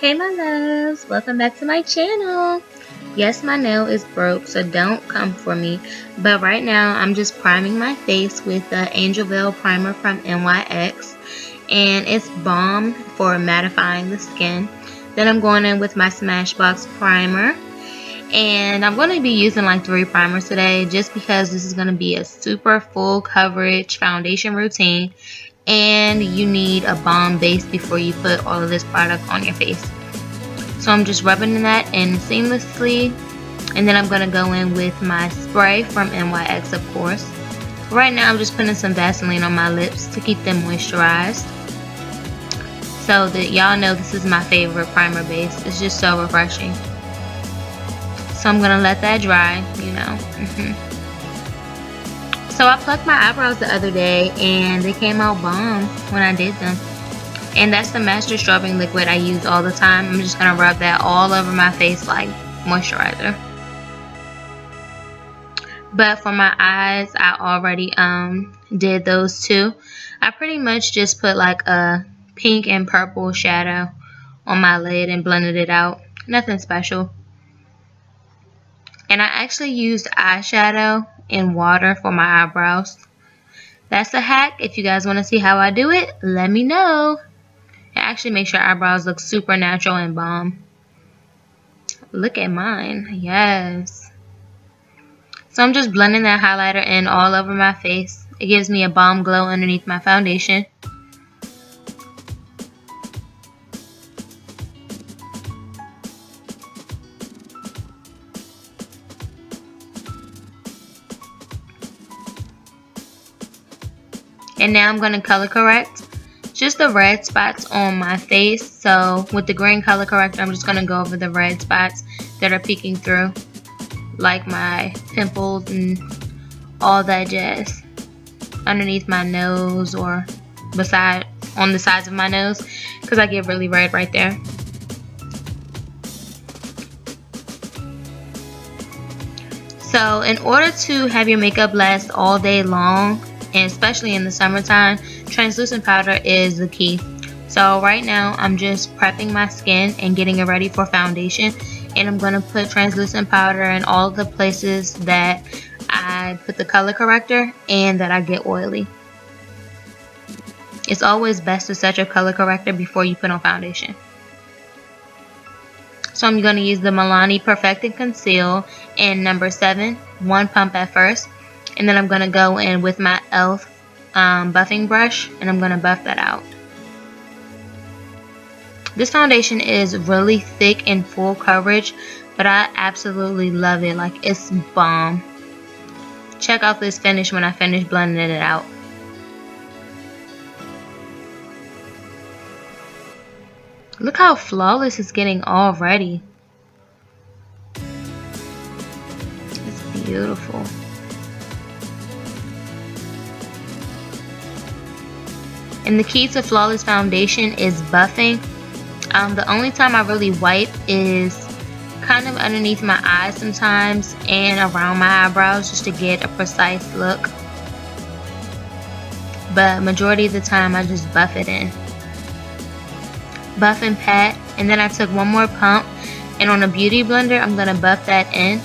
Hey my loves, welcome back to my channel. Yes, my nail is broke, so don't come for me. But right now, I'm just priming my face with the Angel Veil primer from NYX. And it's bomb for mattifying the skin. Then I'm going in with my Smashbox primer. And I'm going to be using like 3 primers today just because this is going to be a super full coverage foundation routine. And you need a bomb base before you put all of this product on your face. So I'm just rubbing that in seamlessly, and then I'm going to go in with my spray from NYX, of course. Right now I'm just putting some Vaseline on my lips to keep them moisturized, so that y'all know this is my favorite primer base. It's just so refreshing. So I'm going to let that dry, you know. So I plucked my eyebrows the other day and they came out bomb when I did them. And that's the Master Strobing liquid I use all the time. I'm just going to rub that all over my face like moisturizer. But for my eyes, I already did those too. I pretty much just put like a pink and purple shadow on my lid and blended it out. Nothing special. And I actually used eyeshadow in water for my eyebrows. That's a hack. If you guys want to see how I do it, let me know. It actually makes your eyebrows look super natural and bomb. Look at mine. Yes. So I'm just blending that highlighter in all over my face. It gives me a bomb glow underneath my foundation. And now I'm going to color correct just the red spots on my face. So with the green color corrector, I'm just going to go over the red spots that are peeking through, like my pimples and all that jazz underneath my nose or on the sides of my nose, because I get really red right there. So in order to have your makeup last all day long, and especially in the summertime, translucent powder is the key. So right now I'm just prepping my skin and getting it ready for foundation, and I'm going to put translucent powder in all the places that I put the color corrector and that I get oily. It's always best to set your color corrector before you put on foundation. So I'm going to use the Milani Perfect and Conceal in number 7, 1 pump at first. And then I'm going to go in with my e.l.f. Buffing brush, and I'm going to buff that out. This foundation is really thick and full coverage, but I absolutely love it. Like, it's bomb. Check out this finish when I finish blending it out. Look how flawless it's getting already. It's beautiful. And the key to flawless foundation is buffing. The only time I really wipe is kind of underneath my eyes sometimes and around my eyebrows, just to get a precise look. But majority of the time I just buff it in. Buff and pat, and then I took one more pump, and on a beauty blender I'm going to buff that in.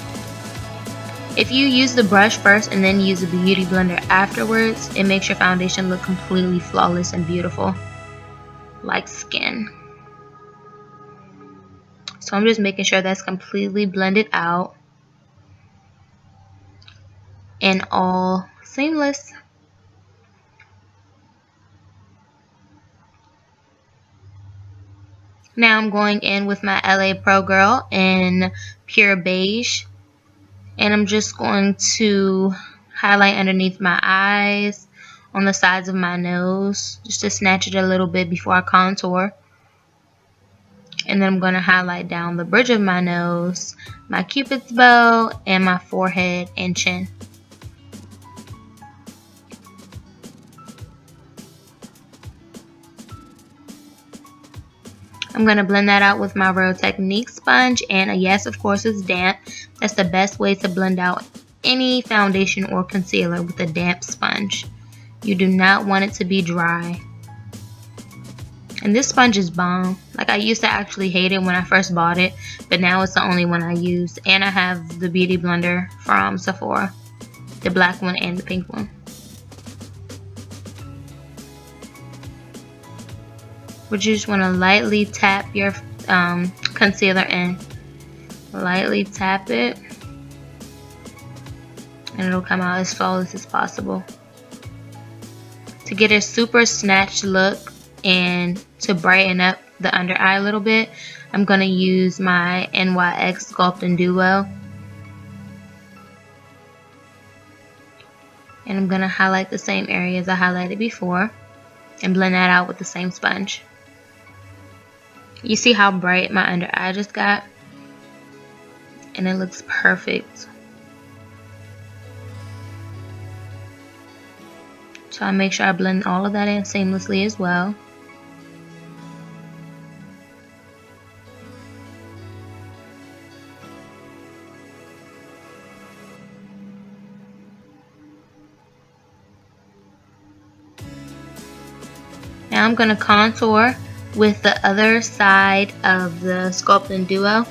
If you use the brush first and then use the beauty blender afterwards, it makes your foundation look completely flawless and beautiful, like skin. So I'm just making sure that's completely blended out and all seamless. Now I'm going in with my LA Pro Girl in Pure Beige. And I'm just going to highlight underneath my eyes, on the sides of my nose, just to snatch it a little bit before I contour. And then I'm going to highlight down the bridge of my nose, my cupid's bow, and my forehead and chin. I'm going to blend that out with my Real Technique sponge, and yes, of course, it's damp. That's the best way to blend out any foundation or concealer, with a damp sponge. You do not want it to be dry. And this sponge is bomb. Like, I used to actually hate it when I first bought it, but now it's the only one I use. And I have the Beauty Blender from Sephora, the black one and the pink one. But you just want to lightly tap your concealer in. Lightly tap it, and it'll come out as flawless as possible. To get a super snatched look and to brighten up the under eye a little bit, I'm going to use my NYX Sculpt and Duo. And I'm going to highlight the same areas I highlighted before and blend that out with the same sponge. You see how bright my under eye just got? And it looks perfect. So I make sure I blend all of that in seamlessly as well. Now I'm going to contour with the other side of the Sculpt and Duo.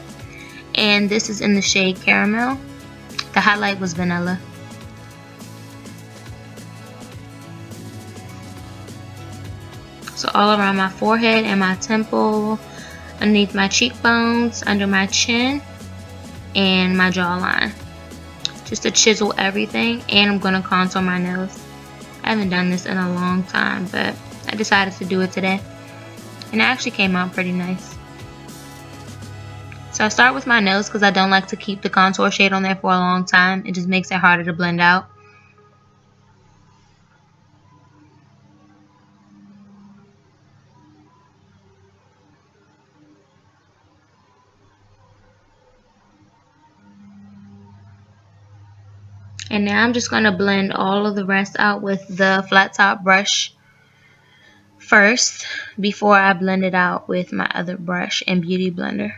And this is in the shade Caramel. The highlight was Vanilla. So all around my forehead and my temple, underneath my cheekbones, under my chin, and my jawline. Just to chisel everything, and I'm going to contour my nose. I haven't done this in a long time, but I decided to do it today. And it actually came out pretty nice. So I start with my nose because I don't like to keep the contour shade on there for a long time. It just makes it harder to blend out. And now I'm just going to blend all of the rest out with the flat top brush first before I blend it out with my other brush and Beauty Blender.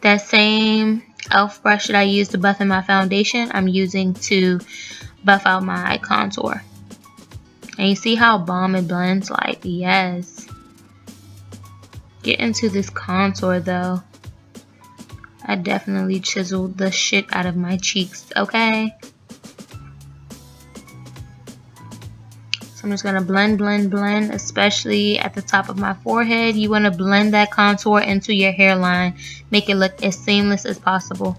That same e.l.f. brush that I used to buff in my foundation, I'm using to buff out my contour. And you see how bomb it blends? Like, yes. Get into this contour though. I definitely chiseled the shit out of my cheeks, okay? So I'm just gonna blend, blend, blend, especially at the top of my forehead. You wanna blend that contour into your hairline. Make it look as seamless as possible.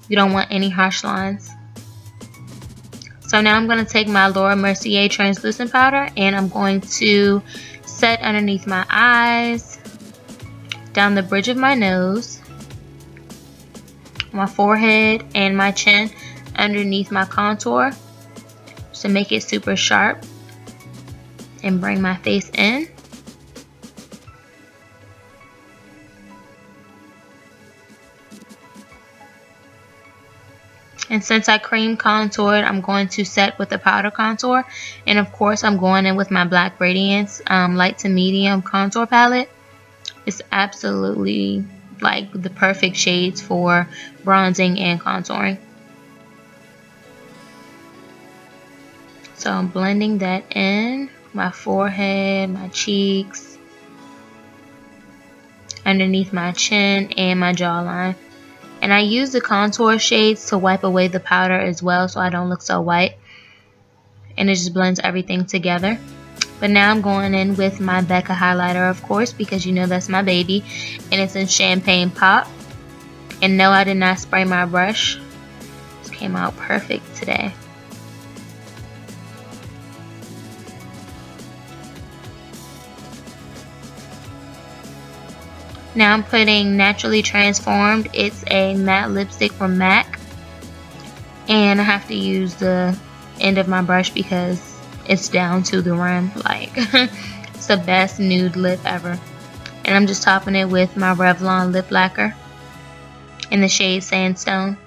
You don't want any harsh lines. So now I'm gonna take my Laura Mercier translucent powder and I'm going to set underneath my eyes, down the bridge of my nose, my forehead, and my chin underneath my contour to make it super sharp and bring my face in. And since I cream contoured, I'm going to set with the powder contour. And of course, I'm going in with my Black Radiance light to medium contour palette. It's absolutely like the perfect shades for bronzing and contouring. So I'm blending that in, my forehead, my cheeks, underneath my chin, and my jawline. And I use the contour shades to wipe away the powder as well so I don't look so white. And it just blends everything together. But now I'm going in with my Becca highlighter, of course, because you know that's my baby. And it's in Champagne Pop. And no, I did not spray my brush. This came out perfect today. Now I'm putting Naturally Transformed. It's a matte lipstick from MAC. And I have to use the end of my brush because it's down to the rim. Like, it's the best nude lip ever. And I'm just topping it with my Revlon lip lacquer in the shade Sandstone.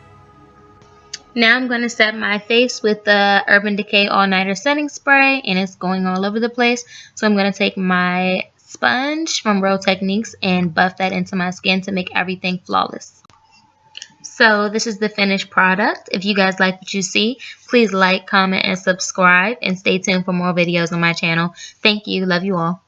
Now I'm going to set my face with the Urban Decay All Nighter Setting Spray. And it's going all over the place. So I'm going to take my sponge from Real Techniques and buff that into my skin to make everything flawless. So this is the finished product. If you guys like what you see, please like, comment, and subscribe, and stay tuned for more videos on my channel. Thank you. Love you all.